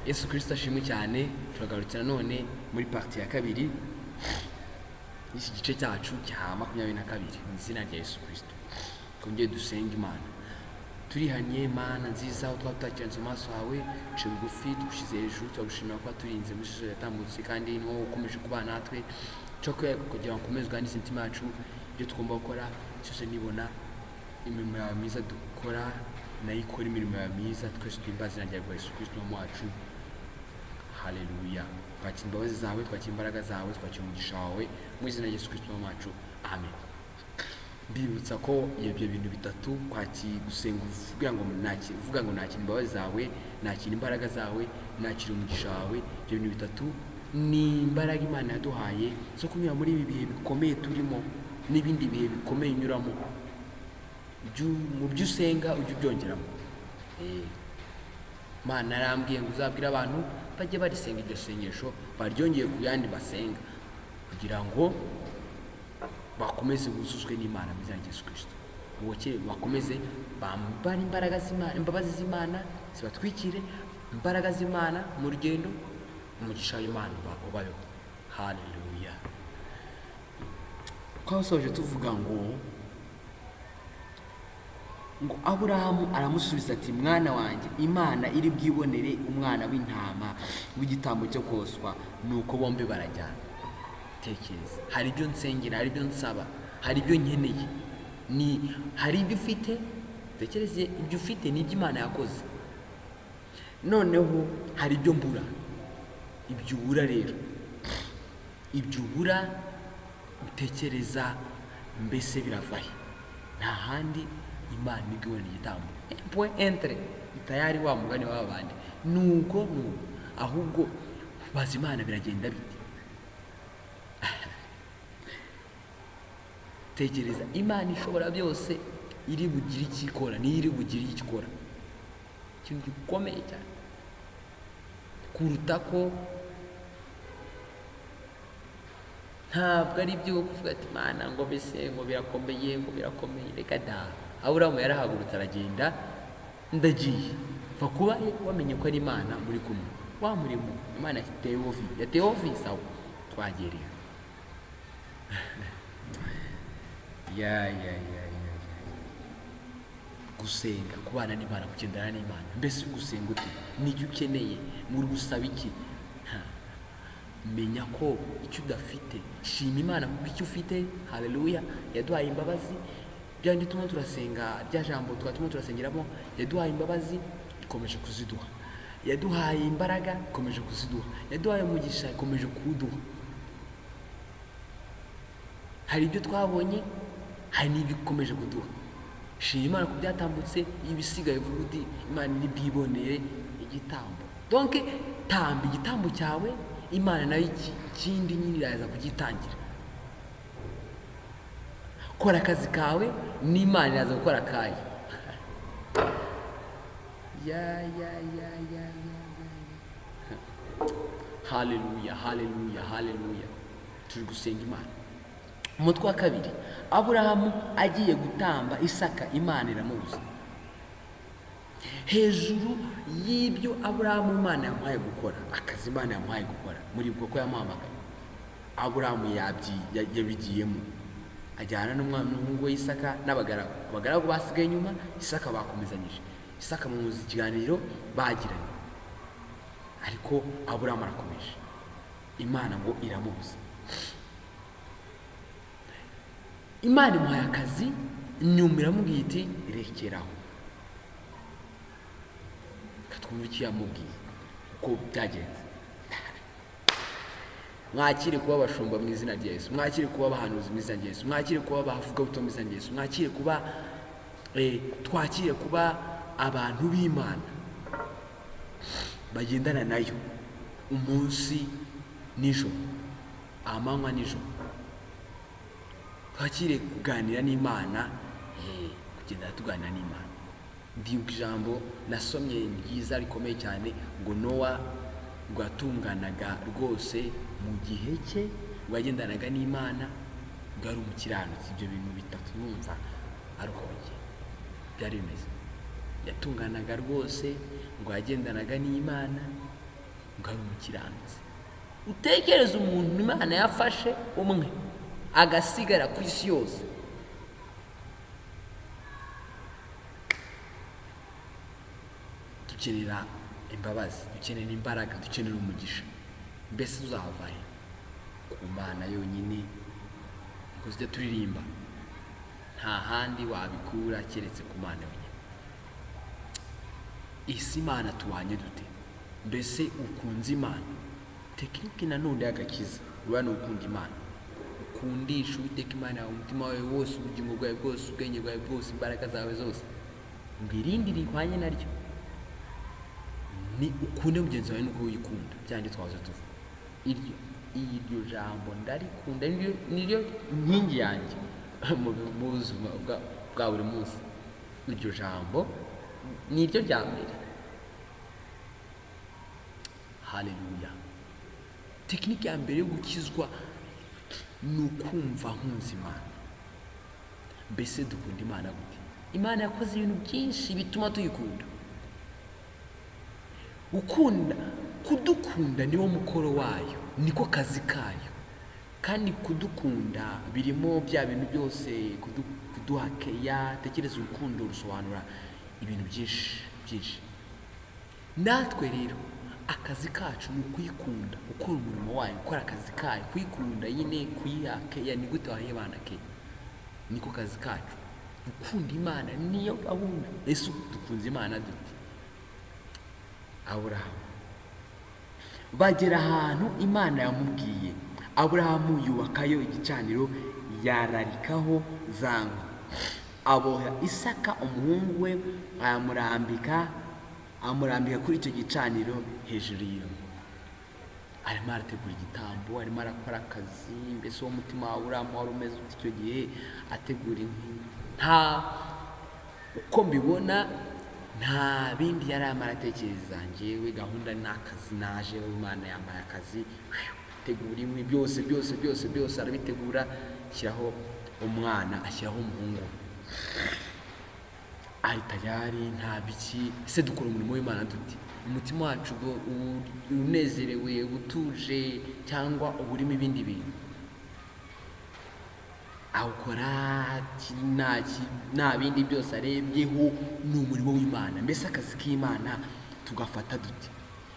Yesu Kristo ashimwe cyane. Turagarutse none muri parti ya kabiri y'iki gice cyacu cya 22 mu izina rya Yesu Kristo. Twongeye dusenga Imana. Turihanye Mana nziza aho twatakiranze amaso hawe, ce bugufi dushize hejuru, turagushimira ko turinze muri shisho yatambutse kandi no ukomeje kubana natwe cyo kugira ngo komezwe n'isi mitima yacu ibyo tugomba gukora cyose nibona imirimo yawe myiza dukora nayikora imirimo yawe myiza twese twimbaza izina rya Yesu Kristo mu wacu. Haleluya. Twakira imbabazi zawe, twakira imbaraga zawe, twakira umugisha wawe mu izina rya Yesu Kristo mu wacu. Amen. Bibutsa ko ibyo bintu bitatu gusenga uvuga ngo nakira imbabazi zawe, nakira imbaraga zawe, nakira umugisha wawe, ibyo bintu bitatu ni imbaraga Imana yaduhaye zo kunyura muri ibi bihe bikomeye turimo n'ibindi bihe bikomeye unyuramo. Mu byo usenga ujye ubyongeramo. Mana arambwiye ngo uzabwira abantu bajye barisenga iryo sengesho baryongeye ku yandi basenga kugira ngo bakomeze buzuzwe n'Imana mu izina rya Yesu Kristo. Bakomeze bambara imbaraga z'Imana, imbabazi z'Imana zibatwikire, imbaraga z'Imana mu rugendo, umugisha w'Imana ubayo. Haleluya. Twasoje tuvuga ngo Aburahamu aramusubiza ati mwana wanjye, Imana iri bwibonere umwana w'intama w'igitabo cyo koswa, nuko bombi barajyana. Tekereza, hari ibyo nsengera, hari ibyo nsaba, hari ibyo nkeneye, hari ibyo ufite. Tekereza ibyo ufite ni ibyo Imana yakoze. Noneho hari ibyo mbura. Ibyo ubura rero, ibyo ubura utekereza mbese biravahe. Nta handi Imana igibona igitambo point entre itayari wa mugani w'abandi nuko ahubwo bazi Imana biragenda bite. Tekereza, Imana ishobora byose iri bugire ikikora, ni iri bugire ikikora ikintu gikomeye cyane kuruta ko ntabwo ari byo kuvuga ati Imana ngo bese ngo birakomeye reka da. Aburahamu yarahagurutse aragenda, ndagiye va kuba wamenye ko ari Imana muri kumwe. Wa murimo Imana yateovi sawa twagereye. Gusenga, kubana n'Imana, kugendana n'Imana. Mbese gusenga ute? N'icyo ukeneye, muri gusaba iki? Menya ko icyo udafite, shima Imana kuko icyo ufite. Haleluya. Yaduhaye imbabazi, byandi tuma turasenga, rya jambo twatuma turasengeramo, yaduhaye imbabazi ikomeje kuziduha, yaduhaye imbaraga ikomeje kuziduha, yaduhaye umugisha ikomeje kuduha. Hari ibyo twabonye, hari n'ibyo ikomeje kuduha. Shima Imana ku byatambutse, ibisigaye vuga uti Imana iri bwibonere igitambo. Donc tamba igitambo cyawe, Imana nayo ikindi nyine iraza kugitangira. Kora akazi kawe, n'Imana iraza gukora akayo. Haleluya. Turi gusenga Imana. Umutwe wa kabiri, Aburahamu agiye gutamba Isaka, Imana iramubuza. Hejuru y'ibyo Aburahamu Imana yamuhaye gukora, akazi Imana yamuhaye gukora, muri bwo ko yamuhamagaye, Aburahamu yabigiyemo, ajyana n'umuhungu we Isaka n'abagaragu basigaye inyuma. Isaka bakomezanyije, Isaka mu kiganiro bagiranye, ariko Aburahamu arakomeje. Imana ngo iramubuza. Imana imuhaye akazi, nyuma iramubwiye iti rekeraho. Katwumva icyo yamubwiye uko byagenze. Mwakire kuba abashumba mu izina rya Yesu, mwakire kuba abahanuzi mu izina rya Yesu, mwakire kuba abavugabutumwa mu izina rya Yesu, mwakire kuba twakire kuba abantu b'Imana bagendana nayo umunsi nijoro, amanywa nijoro. Twakire kuganira n'Imana, kugenda tuganira n'Imana. Ndibuka ijambo nasomye ryiza rikomeye cyane ngo Nowa rwatunganaga rwose mu gihe cye, rwagendanaga n'Imana, rwari umukiranutsi. Ibyo bintu bitatu numva ari uko byari bimeze. Yatunganaga rwose, rwagendanaga n'Imana, ngo ari umukiranutsi. Utekereza umuntu Imana yafashe umwe agasigara ku isi yose. Dukenera imbabazi, dukenera imbaraga, dukenera umugisha. Mbese uzava he? Ku Mana yonyine. Ngo tujya turirimba, nta handi wabikura keretse ku Mana yonyine. Isi Imana tubanye dute? Mbese ukunze Imana? Tekinike nanone y'agakiza urabona ukunda Imana, ukundisha Uwiteka Imana yawe umutima wawe wose, ubugingo bwawe bwose, ubwenge bwawe bwose, imbaraga zawe zose. Ngo irindi rihwanye naryo ni ukunde mugenzi wawe nuko wikunda. Byandi twahoze tuvuga, iryo jambo ndarikunda niryo nkingi yanjye mu buzima bwa buri munsi. Iryo jambo niryo rya mbere. Haleluya. Tekinike ya mbere yo gukizwa ni ukumva nkunze Imana. Mbese dukunda Imana gute? Imana yakoze ibintu byinshi bituma tuyikunda. Kudukunda niwo mukoro wayo, niko kazi kayo. Kandi kudukunda birimo bya bintu byose, kuduhakeya. Tekereza urukundo rusobanura ibintu byinshi. Natwe rero akazi kacu ni ukuyikunda, gukora umurimo wayo, gukora akazi kayo, kuyikunda nyine, kuyihakeya. Ni gute wahebana ke? Niko kazi kacu. Gukunda Imana niyo gahunda. Yesu dukunze Imana dute? Aburahamu bagera ahantu Imana yamubwiye. Aburahamu yubakayo igicaniro, yararikaho zango, aboha Isaka umuhungu we, amurambika kuri icyo gicaniro hejuru y'iyo. Arimo arategura igitambo, arimo arakora akazi. Mbese uwo mutima wa Aburahamu wari umeze icyo gihe ategura inkwi. Uko mbibona nta bindi yari amaratekereza. Njyewe gahunda ni akazi, naje Imana yambaye akazi, tegura inkwi byose arabitegura, ashyiraho umwana, ashyiraho umuhungu. Ari tayari, nta biki. Ese dukora umurimo w'Imana dute? Umutima wacu unezerewe, utuje, cyangwa uburimo ibindi bintu? Awukora nta bindi byose arebyeho, ni umurimo w'Imana. Mbese akazi k'Imana tugafata dute?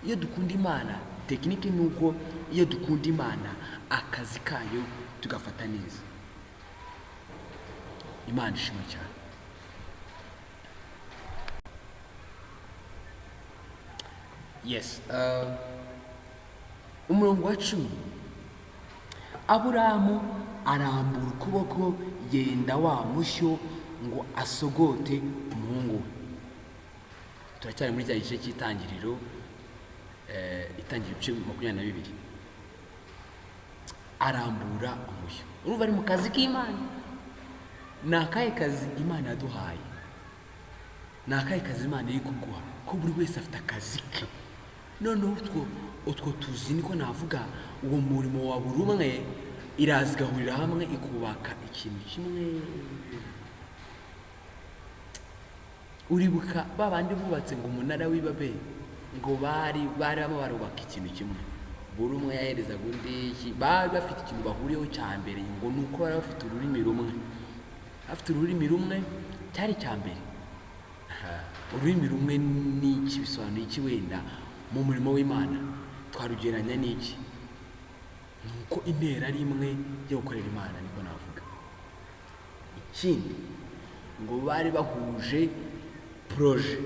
Iyo dukunda Imana, tekinike ni uko iyo dukunda Imana, akazi kayo tugafata neza. Imana ishimwe cyane. Yes, umurongo wa 10. Aburahamu arambura ukuboko, yenda wa mushyo ngo asogote umuhungu we. Turacyari muri cya gice cy'Itangiriro, ibice 22. Arambura umushyo. Urumva ari mu kazi k'Imana. Ni akahe kazi Imana yaduhaye? Ni akahe kazi Imana iri kuguha? Ko buri wese afite akazi ke. Noneho utwo tuzi, niko navuga, uwo murimo wa buri umwe irazigahurira hamwe ikubaka ikintu kimwe. Uribuka babandi bubatse ngo umunara w'Ibabeli, ngo bari barubaka ikintu kimwe. Buri umwe yaherezaga undi, bari bafite ikintu bahuriyeho cya mbere, ngo nuko bari bafite ururimi rumwe. Afite ururimi rumwe cyari cya mbere. Ururimi rumwe ni iki? Bisobanuye iki? Wenda mu murimo w'Imana twarugeranya n'iki? Nuko intera ari imwe yo gukorera Imana, niko navuga. Ikindi ngo bari bahuje proje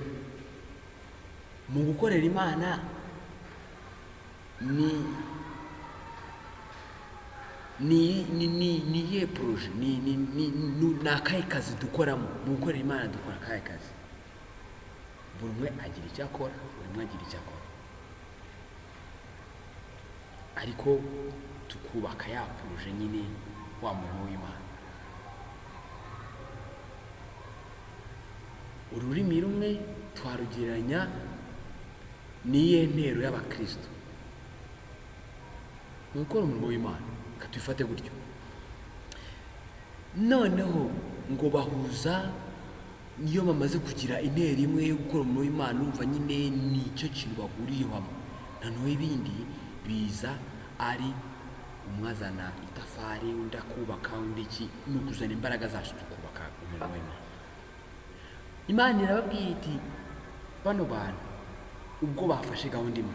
mu gukorera Imana. Ni ye proje, ni akahe kazi dukoramo mu gukorera Imana? Dukora akahe kazi? Buri umwe agira icyo akora, ariko tukubaka ya proje nyine, wa murimo w'Imana. Ururimi rumwe twarugereranya n'iyo ntero y'Abakristo mu gukora umurimo w'Imana. Katubifate gutyo. Noneho ngo bahuza, iyo bamaze kugira intero imwe yo gukora umurimo w'Imana, umva nyine ni icyo kintu bahuriyeho hamwe. noneho ibindi biza ari umwazana itafari, undi akubaka, undi iki, ni ukuzana imbaraga zacu tukubaka umurimo w'Imana. Imana irababwira iti bano bantu ubwo bafashe gahunda imwe,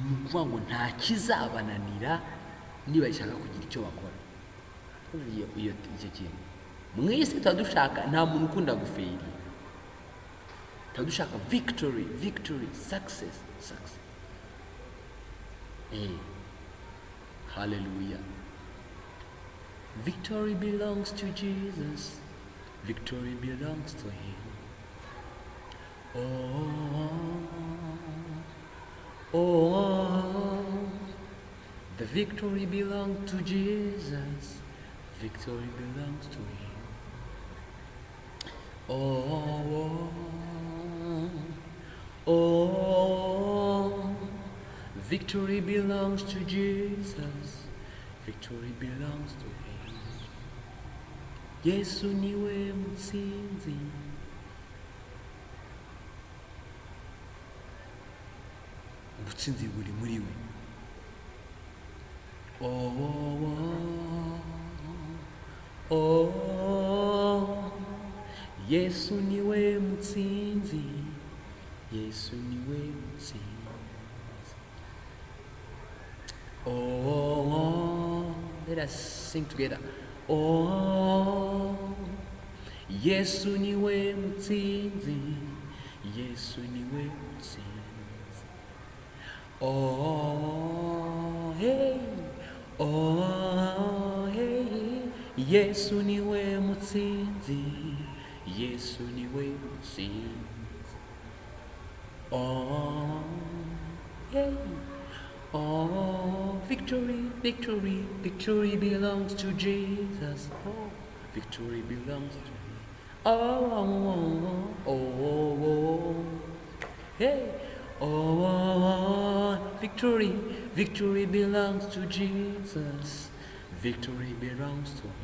ni ukuvuga ngo nta kizabananira niba bashaka kugira icyo bakora. Icyo kintu mu isi tuba dushaka, nta muntu ukunda gufeyiri, tuba dushaka victory, success. Hallelujah. Victory belongs to Jesus. Victory belongs to him. The victory belongs to Jesus. Victory belongs to him. Victory belongs to Jesus. Victory belongs to him. Yesu niwe mutsinzi. Ubutsinzi buri muri we. Yesu niwe mutsinzi. Yesu niwe mutsinzi. Let us sing together. Yesu niwe mutsinzi. Yesu niwe mutsinzi. Hey. Yesu niwe mutsinzi. Yesu niwe mutsinzi. Hey. Victory belongs to Jesus. Victory belongs to him. Hey. Victory belongs to Jesus. Victory belongs to him.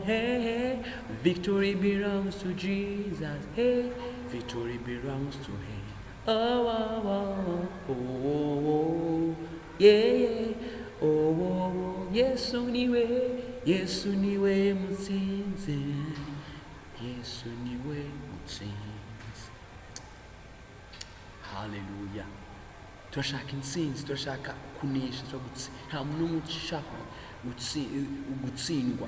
Hey. Victory belongs to Jesus. Hey. Victory belongs to him. Yeah. Yesu niwe mutsinzi. Yesu niwe mutsinzi. Hallelujah. Turashaka intsinzi, turashaka kunesha, nta muntu ushaka gutsindwa.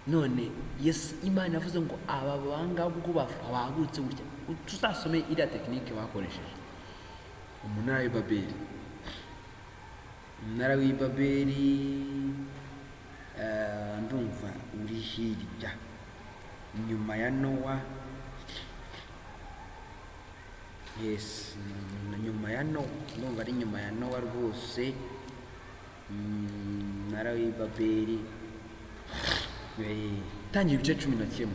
None Yesu, Imana yavuze ngo aba banga ubwo bahagurutse gutya. Tuzasome iriya tekinike bakoresheje. Umunara w'Ibabeli, ndumva uri hirya nyuma ya Nowa. Yes, nyuma ya Nowa, ndumva ari nyuma ya Nowa rwose. Umunara w'Ibabeli, Itangiriro ibice 11.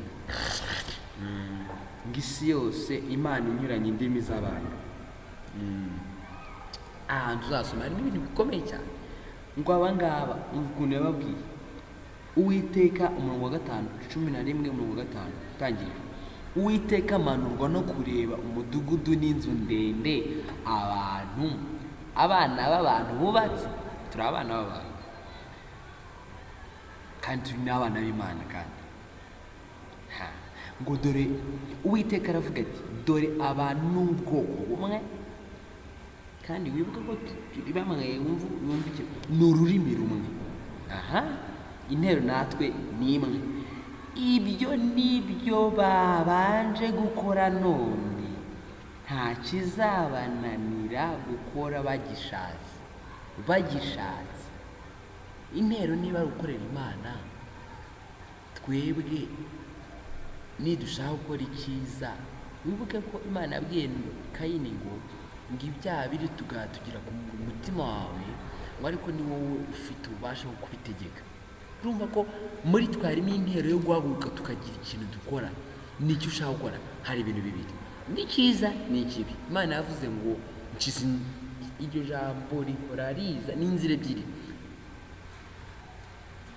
Ngisi yose Imana inyuranye indimi z'abantu. Ahantu uzasoma harimo ibintu bikomeye cyane. Ngo abangaba ukuntu yababwiye, Uwiteka umurongo wa 5, 11 umurongo wa 5, Itangiriro. Uwiteka amanurwa no kureba umudugudu n'inzu ndende abana b'abantu bubatse. Turi abana b'abantu kandi turi n'abana b'Imana kandi. Ngo dore Uwiteka aravuga ati, dore abantu n'ubwoko bumwe, kandi wibuka ko turi bamwe, wumva iki, ni ururimi rumwe. Intero natwe ni imwe. Ibyo nibyo babanje gukora, none nta kizabananira gukora bagishatse. Intero niba gukorera Imana, twebwe nidushaka gukora icyiza, wibuke ko Imana yabwiye Kayini ngo ibyaha biri tugira ku mutima wawe, ngo ariko ni wowe ufite ububasha bwo kubitegeka. Urumva ko muri twe harimo intero yo guhaguruka tukagira ikintu dukora. Nicyo ushaka gukora, hari ibintu bibiri, ni cyiza ni ikibi. Imana yavuze ngo iryo jambo rihora riza n'inzira ebyiri.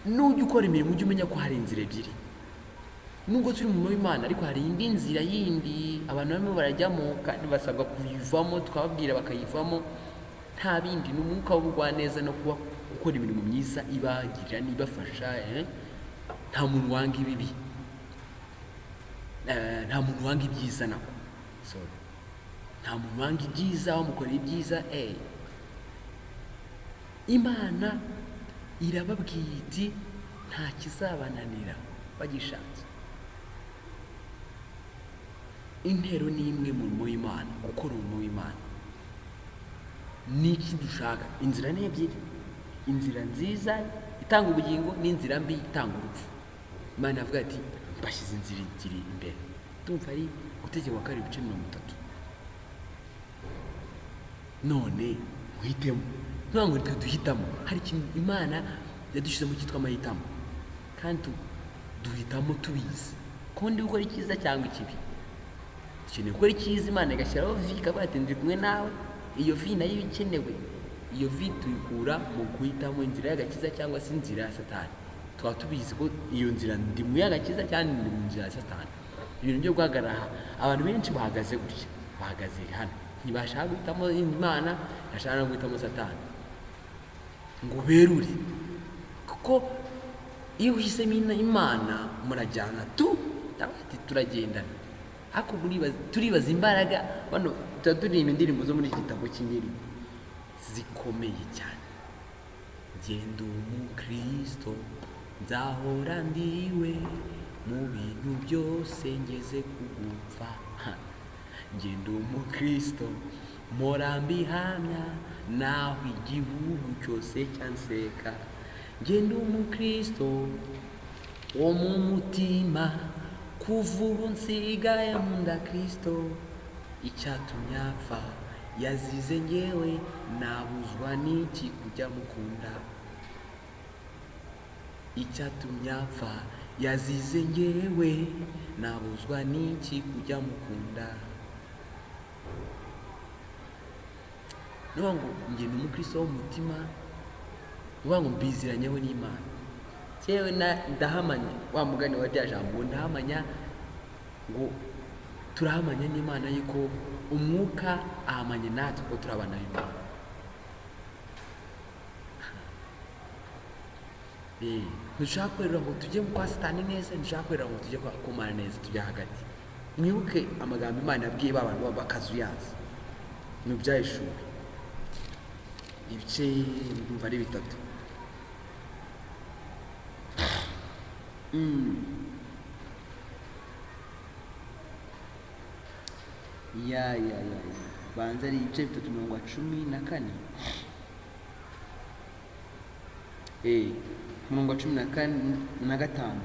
Nujya ukora imirimo ujye umenya ko hari inzira ebyiri. nubwo turi mu murimo w'Imana ariko hari indi nzira yindi abantu barimo barajyamo kandi basabwa kuyivamo, twababwira bakayivamo. Nta bindi ni umwuka w'ubugwaneza no kuba gukora imirimo myiza ibagirira n'ibafasha. Nta muntu wanga ibibi, nta muntu wanga ibyiza nako. Sorry, nta muntu wanga ibyiza, wamukorera ibyiza. Imana irababwiye iti nta kizabananira bagishatse. Intero ni imwe mu murimo w'Imana, gukora umurimo w'Imana. Niki dushaka? Inzira ni ebyiri, inzira nziza itanga ubugingo n'inzira mbi itanga urupfu. Imana avuga ati mbashyize inzira ebyiri imbere. Tumva ari Gutegeka kwa 2:30. None muhitemo. Ntabwo twe duhitamo, hari ikintu Imana yadushyizemo cyitwa amahitamo, kandi duhitamo tubizi ko ndi gukora icyiza cyangwa ikibi. Dukeneye gukora icyiza, Imana igashyiraho vi ikavuga ati ndi kumwe nawe. Iyo vi nayo ikenewe. Iyo vi tuyikura mu guhitamo inzira y'agakiza cyangwa se inzira ya Satani. Tukaba tubizi ko iyo nzira ndi mu y'agakiza cyangwa ndi mu nzira ya Satani. Ibintu byo guhagarara, abantu benshi bahagaze gutya, bahagaze hano, ntibashaka guhitamo Imana, bashaka no guhitamo Satani ngo berure. Kuko iyo uhisemo Imana murajyana ati turagendana. Ariko turibaza imbaraga bano turirimba indirimbo zo muri iki gitabo cy'ingeri zikomeye cyane. Genda umukristo nzahora ndiwe mu bintu byose ngeze kugupfa. Genda umukristo mpora mbihamya naho igihugu cyose cyanseka. Genda umukristo wo mu mutima, kuva ubu nsigaye nkunda Kristo. Icyatumye apfa yazize njyewe, nabuzwa n'iki kujya mukunda. Icyatumye apfa yazize njyewe, nabuzwa n'iki kujya mukunda. Nubango njye ni umukristo w'umutima, nubango mbiziranyeho n'Imana. Cyewe ndahamanya wa mugani wa rya jambo, ndahamanya ngo turahamanya n'Imana yuko umwuka ahamanye natwe ko turabana n'Imana. Ntushaka kwerera ngo tujye kwa Satani neza, ntushaka kwerera ngo tujye kwa Mana neza, tujya hagati. Mwibuke amagambo Imana yabwiye abantu bakazuyaza mu byahishuri ibice ndumva ari 3. Banza ari ibice 3:14. Umurongo 15.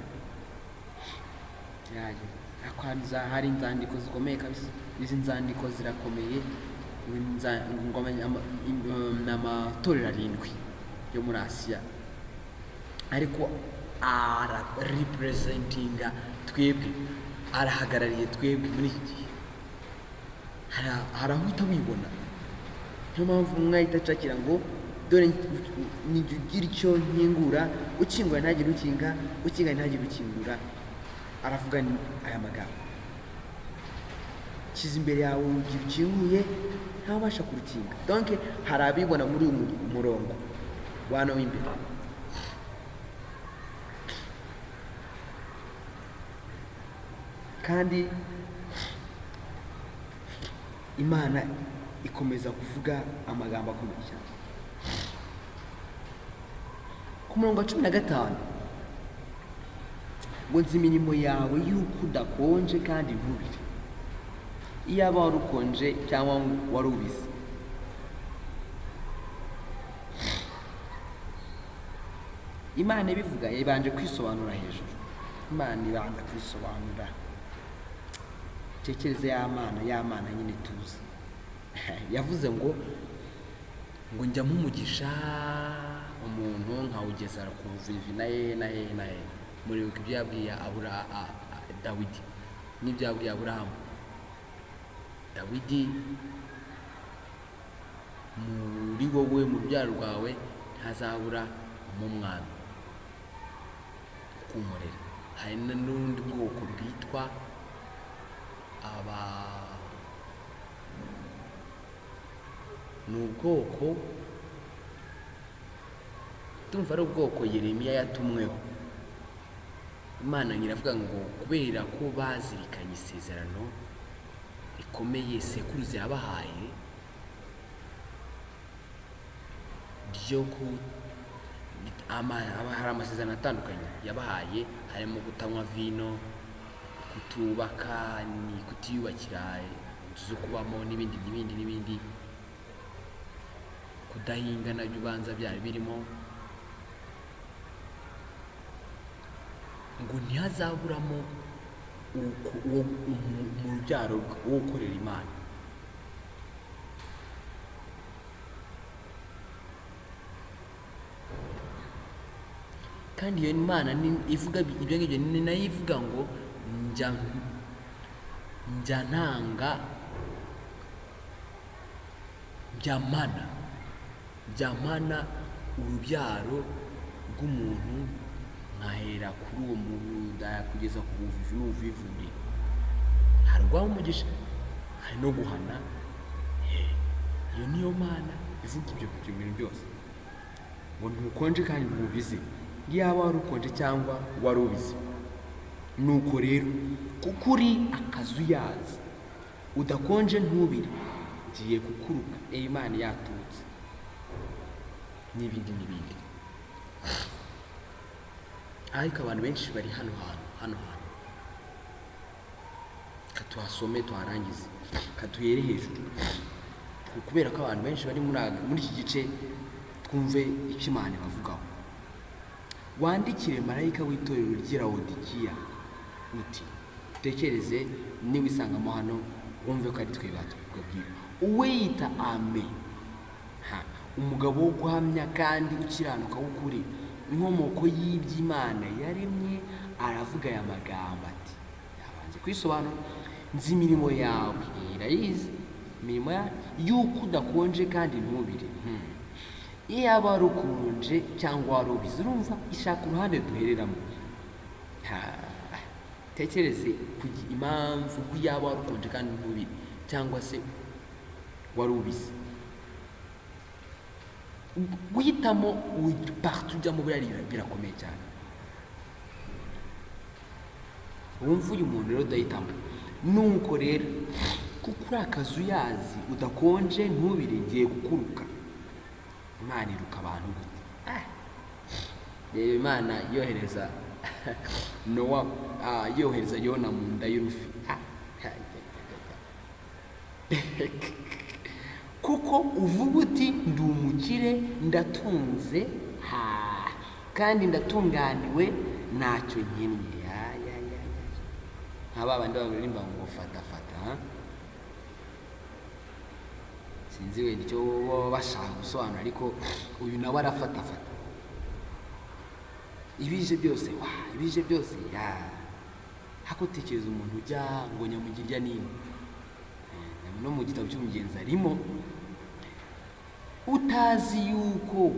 Akwanza hari inzandiko zikomeye kabisa. Izi nzandiko zirakomeye. N'amatorero 7 yo muri Asiya, ariko representinga twebwe, arahagarariye twebwe muri iki gihe. Harahuta wibona. Niyo mpamvu mwahita acakira ngo dore nigira icyo nkingura, ukingura ntagire ukinga, ukinga ntagire ukingura. Aravuga aya magambo: kiza imbere yawe ugira ukinguye, ntabasha kurukinga. Donc hari abibona muri uyu murongo wana w'imbere. Kandi Imana ikomeza kuvuga amagambo akomeye cyane. Ku murongo 15 ngo nzi imirimo yawe yuko udakonje kandi ntubire. Iyaba wari ukonje cyangwa wari ubizi. Imana ibivuga yibanje kwisobanura hejuru. Imana ibanza kwisobanura. Tekereze ya Mana nyine tuzi. Yavuze ngo njya mumugisha umuntu nkawugeza ku buvivi naye. Muri uko ibyo yabwiye Dawidi n'ibyo yabwiye Aburahamu. Dawidi muri wowe mu byaro rwawe ntazabura umwami kumurera. hari n'undi bwoko bwitwa ni ubwoko tumva ari ubwoko Yeremiya yatumweho. Imana iravuga ngo kubera ko bazirikanye isezerano rikomeye sekuruza yabahaye ryo hari amasezerano atandukanye yabahaye, harimo kutanywa vino, kutubaka, kutiyubakira inzu zo kubamo n'ibindi, kudahinga nabyo ubanza byari birimo, ngo ntihazaburamo mu rubyaro wo gukorera Imana. Kandi iyo Imana ivuga ibyo ngibyo ni nayo ivuga ngo njya ntanga byamana urubyaro rw'umuntu nkahera kuri uwo muntu kugeza ku buvivi n'ubuvivure. Hari urwaho umugisha, hari no guhana. Iyo niyo Mana ivuga ibyo bintu byose, ngo ntukonje kandi ntubizi, yaba wari ukonje cyangwa wari ubizi. Nuko rero kuko uri akazuyazi udakonje ntubire, ngiye kukuruka Imana yatutse n'ibindi. Ariko abantu benshi bari hano hantu katuhasome tuharangize, katuhere hejuru, kubera ko abantu benshi bari muri iki gice. Twumve icyo Imana bavugaho. Wandikire marayika w'itorero ry'i Lawodikiya uti, utekereze niwisangamo hano wumve ko ari twe batubwira. Uwiyita Amen, umugabo wo guhamya kandi ukiranuka w'ukuri, inkomoko y'iby'Imana yaremye, aravuga aya magambo ati, yabanje kwisobanura, nzi imirimo yawe, irayizi imirimo yawe, yuko udakonje kandi ntubire. Iyo yaba wari ukonje cyangwa wari ubizi, urumva ishaka uruhande duhereramo. Tekereze impamvu ko yaba wari ukonje kandi ntubire, cyangwa se wari ubizi. Guhitamo parti ujyamo birakomeye cyane. Wumva uyu muntu rero udahitamo. Nuko rero kuko uri akazuyazi udakonje ntubire, ngiye gukuruka. Imana iruka abantu gute? Reba Imana yohereza Nowa, yohereza Yona mu nda y'urufi. Kuko uvuga uti ndi umukire, ndatunze, kandi ndatunganiwe, ntacyo nkennye. Nk'aba bandi baririmba ngo fata. Sinzi wenda icyo bashaka gusobanura, ariko uyu nawe arafata. Ibije byose hakotekereza umuntu ujya ngo nyamugirya nini. No mu gitabo cy'umugenzi arimo, utazi yuko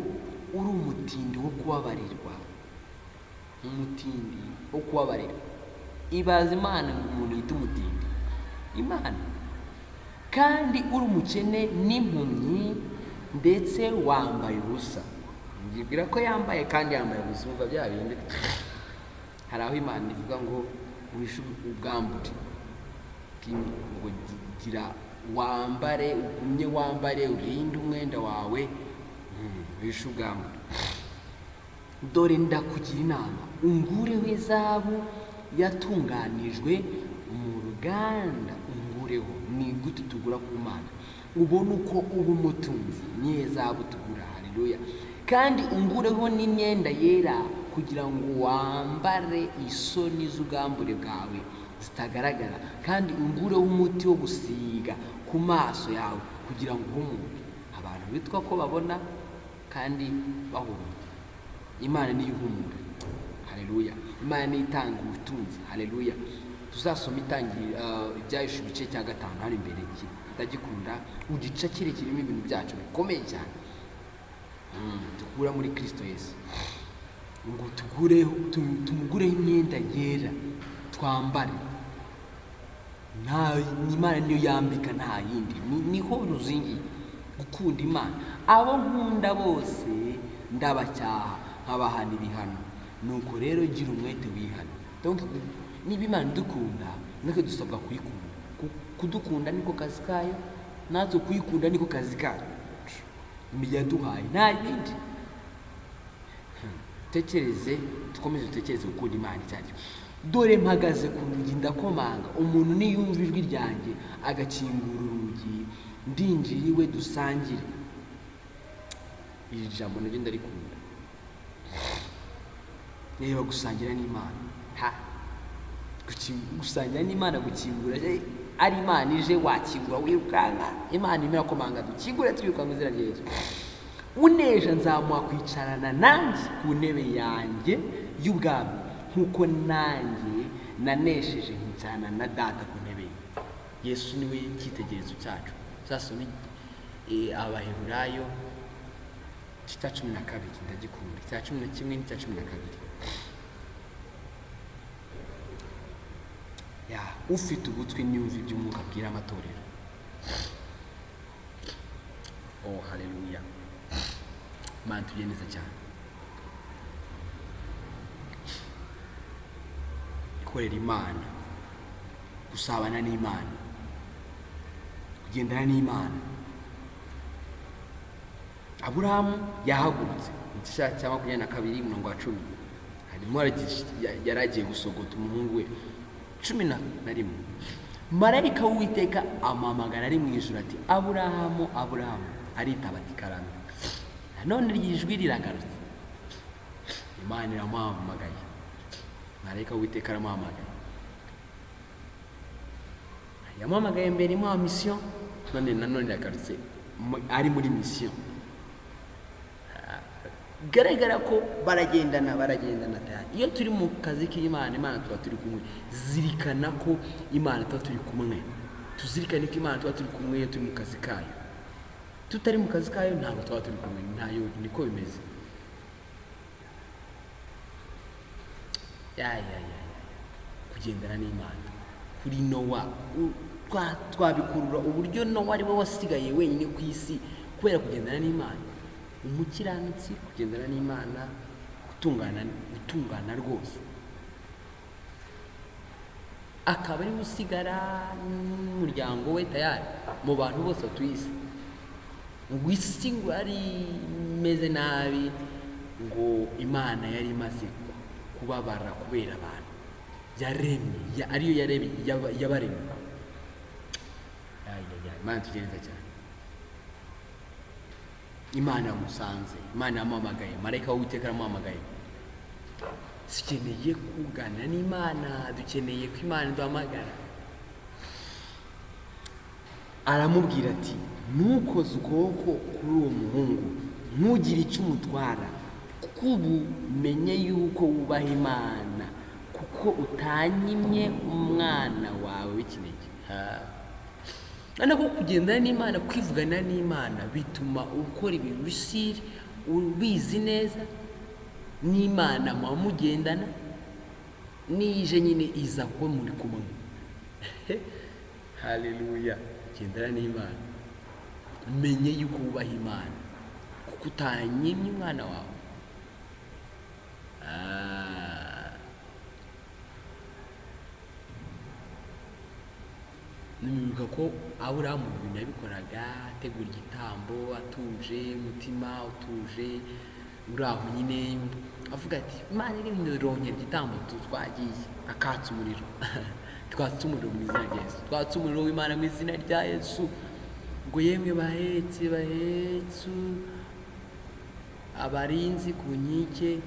uri umutindi wo kubabarirwa. Umutindi wo kubabarirwa. Ibaza Imana ngo umuntu yita umutindi Imana, kandi uri umukene n'impumyi, ndetse wambaye ubusa. Ngibwira ko yambaye kandi yambaye ubusa, umva bya bindi. Hari aho Imana ivuga ngo wishe ubwambure, ngo gira wambare, ugumye wambare, urinde umwenda wawe, wishe ubwambure. Dore ndakugira inama, ungureho izahabu yatunganijwe mu ruganda, ungureho. Ni gute tugura ku Mana? Ubone uko uba umutunzi, niyo zahabu tugura. Haleluya. Kandi ungureho n'imyenda yera, kugira ngo wambare isoni z'ubwambure bwawe zitagaragara, kandi ungureho umuti wo gusiga ku maso yawe, kugira ngo uhumure. Abantu bitwa ko babona kandi bahumura. Imana niyo ihumura. Haleluya. Imana niyo itanga ubutunzi. Haleluya. Tuzasoma Ibyahishwe igice cya 5 hano imbere. Ndagikunda, ugica kirimo ibintu byacu bikomeye cyane dukura muri Kristo Yesu. ngo tumugureho imyenda yera twambare. Imana niyo yambika, nta yindi. Niho ruzingiye gukunda Imana. Abo nkunda bose ndabacyaha nkabahana ibihano, nuko rero gira umwete wihana. Donc niba Imana idukunda, natwe dusabwa kuyikunda. Kudukunda niko kazi kayo, natwe kuyikunda niko kazi kayo. Yaduhaye nta bindi. Dukomeze dutekereze gukunda Imana icyo ari cyo. Dore mpagaze ku rugi ndakomanga, umuntu niyumva ijwi ryanjye agakingura urugi, ndinjira iwe dusangire. Iri jambo naryo ndarikunda. Niba gusangira n'Imana, gusangira n'Imana, gukingura ari Imana ije wakingura wirukanka. Imana imera komanga dukingure twiruka mu izina rya Yesu. Unesha nzamuha kwicarana nanjye ku ntebe yanjye y'ubwami, nkuko nanjye nanesheje nkicarana na Data ku ntebe ye. Yesu niwe cyitegererezo cyacu. Zasome Abaheburayo cya 12 ndagikunda, cya 11 n'icya 12. Ufite ugutwi niyumva iby'Umwuka abwira amatorero. Oh haleluya. Mana tugeneza cyane. Korera Imana, gusabana n'Imana, kugendana n'Imana. Aburahamu yahagurutse mu cya 22 umurongo wa 10. Harimo yaragiye gusogota umuhungu we 11. Marayika w'Uwiteka amamagara ari mu ijuru ati, Aburahamu, Aburahamu. Aritaba ati, karame. None ijwi riragarutse. Imana iramuhamagaye. Marayika w'Uwiteka aramuhamagaye. Yamuhamagaye mbere mu mission, none iragarutse ari muri mission. Garagara ko baragendana tayari. Iyo turi mu kazi k'Imana, Imana tuba turi kumwe. Zirikana ko Imana tuba turi kumwe. Tuzirikane ko Imana tuba turi kumwe iyo turi mu kazi kayo. Tutari mu kazi kayo ntabwo tuba turi kumwe. Ntayo, niko bimeze. Kugendana n'Imana kuri Nowa twabikurura uburyo Nowa ari we wasigaye wenyine ku isi kubera kugendana n'Imana. Umukiranutsi kugendana n'Imana, gutungana rwose, akaba ari usigara n'umuryango we tayari mu bantu bose batuye isi. Ngo isi ngo ari meze nabi, ngo Imana yari imaze kubabara kubera abantu yaremye, ariyo yabaremye. Imana tugeneza cyane. Imana yamusanze, Imana yamuhamagaye, marayika w'Uwiteka aramuhamagaye. Dukeneye kuganira n'Imana, dukeneye ko Imana iduhamagara. Aramubwira ati, ntukoze ukuboko kuri uwo muhungu, ntugire icyo umutwara, kuko ubu menye yuko wubaha Imana, kuko utanyimye umwana wawe w'ikinege. Ko kugendana n'Imana, kwivugana n'Imana bituma ukora ibintu bisiri, ubizi neza n'Imana muba mugendana, nije nyine iza kuba muri kumwe. Haleluya. Gendana n'Imana, menye yuko wubaha Imana, kuko utanyimye umwana wawe. Nibuka ko Aburahamu ibintu yabikoraga, ategura igitambo, atuje, umutima utuje, uri aho nyine avuga ati, Imana iri ndoronkera igitambo twagiye, akatsa umuriro. Twatse umuriro mu izina rya Yesu, twatse umuriro w'Imana mu izina rya Yesu. Ngo yemwe bahetse abarinzi ku nkike,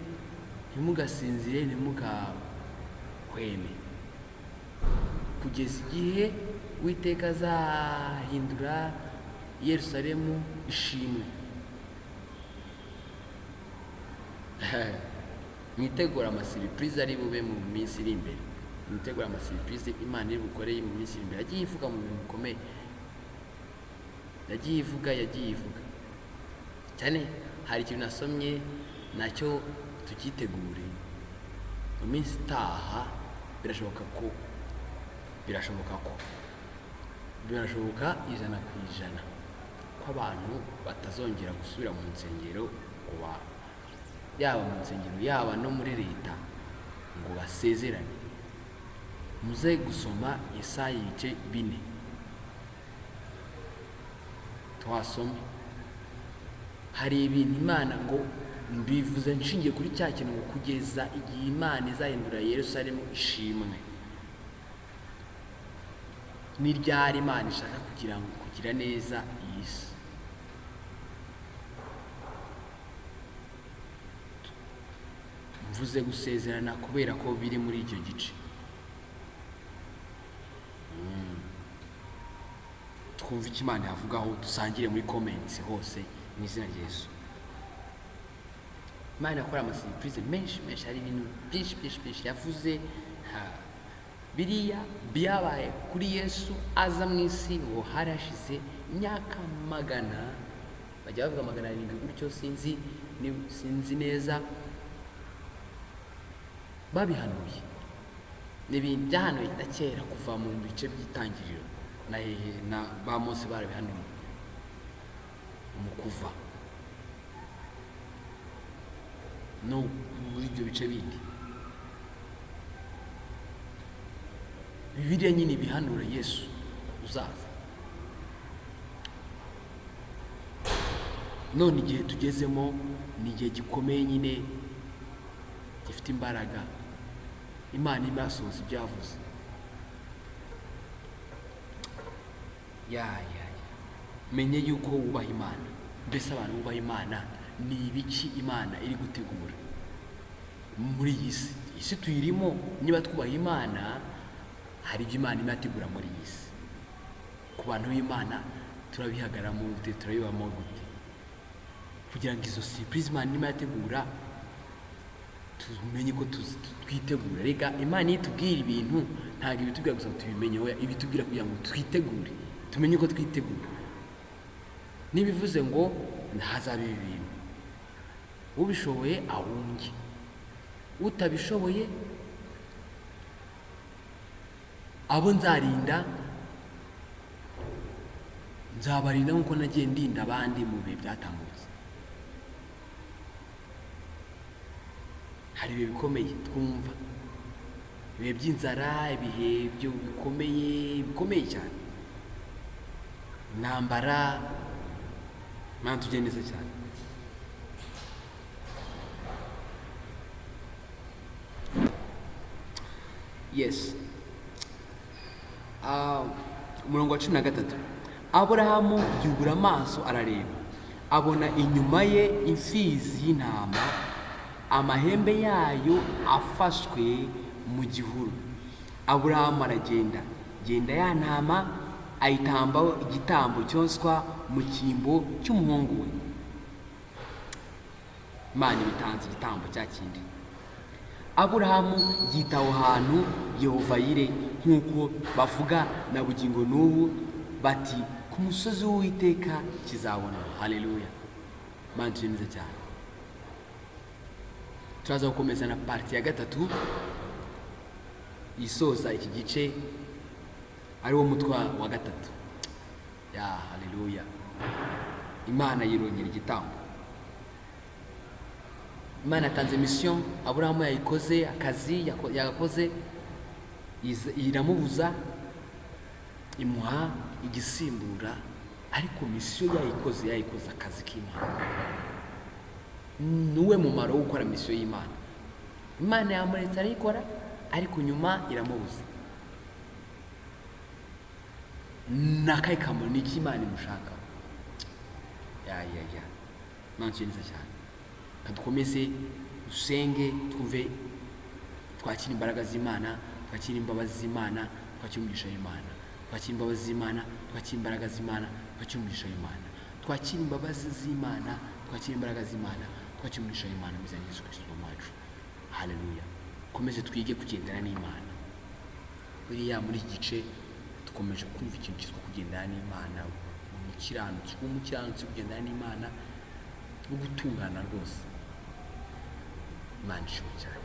ntimugasinzire, ntimugahweme, kugeza igihe Uwiteka azahindura Yerusalemu ishimwe. Mwitegura amasiripurize ari bube mu minsi iri imbere. Mwitegura amasiripurize Imana iri bukoreye mu minsi iri imbere. Yagiye ivuga mu bintu bikomeye, yagiye ivuga cyane. Hari ikintu nasomye nacyo tukitegure mu minsi itaha. Birashoboka ijana ku ijana ko abantu batazongera gusubira mu nsengero ngo yaba mu nsengero yaba no muri leta ngo basezerane. Muze gusoma Yesaya ibice 4 twasome. Hari ibintu Imana ngo mbivuze nshingiye kuri cya kintu ngo kugeza igihe Imana izahindura Yerusalemu ishimwe. Ni ryari Imana ishaka kugira neza iyi si. Mvuze gusezerana kubera ko biri muri icyo gice. Twumva icyo Imana yavugaho, dusangire muri comments hose mu izina rya Yesu. Imana akora amasurprise menshi, hari ibintu byinshi yavuze. Biriya byabaye kuri Yesu aza mu isi ngo harashize imyaka 100, bajya bavuga 700 gutyo, sinzi neza. Babihanuye n'ibintu byahanuye kera kuva mu bice by'Itangiriro na ba Mose barabihanuye mu kuva no muri ibyo bice bindi. Bibiliya nyine bihanura Yesu uzaza. None igihe tugezemo ni igihe gikomeye nyine gifite imbaraga. Imana imasohoza ibyo yavuze. Menye yuko wubaha Imana. Mbese abantu bubaha Imana ni ibiki Imana iri gutegura muri iyi si. Isi tuyirimo, niba twubaha Imana hari ibyo Imana imategura muri iyi si. Ku bantu b'Imana turabihagaramo gute, turabibamo gute, kugira ngo izo surprise Imana imategura tumenye ko twitegura. Reka Imana itubwira ibintu ntabwo ibitubwira gusa tubimenye, oya ibitubwira kugira ngo twitegure, tumenye ko twitegura. Nibivuze ngo hazabe ibintu, ubishoboye ahunge, utabishoboye abo nzabarinda nkuko nagiye ndinda abandi mu bihe byatambutse. Hari ibihe bikomeye twumva, ibihe by'inzara, ibihe byo bikomeye cyane, intambara. Mana tugende neza cyane. Yes. Umurongo wa 13. Aburahamu yubura amaso arareba, abona inyuma ye imfizi y'intama, amahembe yayo afashwe mu gihuru. Aburahamu aragenda, ya ntama ayitambaho igitambo cyoswa mu cyimbo cy'umuhungu we. Imana ibitanze igitambo cya kindi. Aburahamu yita aho hantu Yehova Yire, nk'uko bavuga na bugingo n'ubu bati ku musozi w'Uwiteka kizabona. Haleluya. Imana nziza cyane. Turaza gukomeza na parti ya 3 isoza iki gice, ari wo mutwa wa 3. Haleluya. Imana yirongera igitambo. Imana atanze mission, Aburahamu yayikoze, akazi yagakoze, iramubuza, imuha igisimbura, ariko mission yayikoze akazi k'Imana. Nuwe mumaro wo gukora mission y'Imana. Imana yamuretse arayikora, ariko nyuma iramubuza. Nakaye kamaro n'iki Imana imushaka. Nanjye cyane. Dukomeze dusenge, twumve, twakira imbaraga z'Imana, twakira imbabazi z'Imana, twakira umugisha w'Imana, twakira imbabazi z'Imana, twakira imbaraga z'Imana, twakira umugisha w'Imana, twakira imbabazi z'Imana, twakira imbaraga z'Imana, twakira umugisha w'Imana mu izina rya Yesu Kristo Wacu. Haleluya. Komeze twige kugendana n'Imana. Buriya muri iki gice dukomeje kumva ikintu cyitwa kugendana n'Imana, umukiranutsi kugendana n'Imana no gutungana rwose. Imana ishimwe cyane.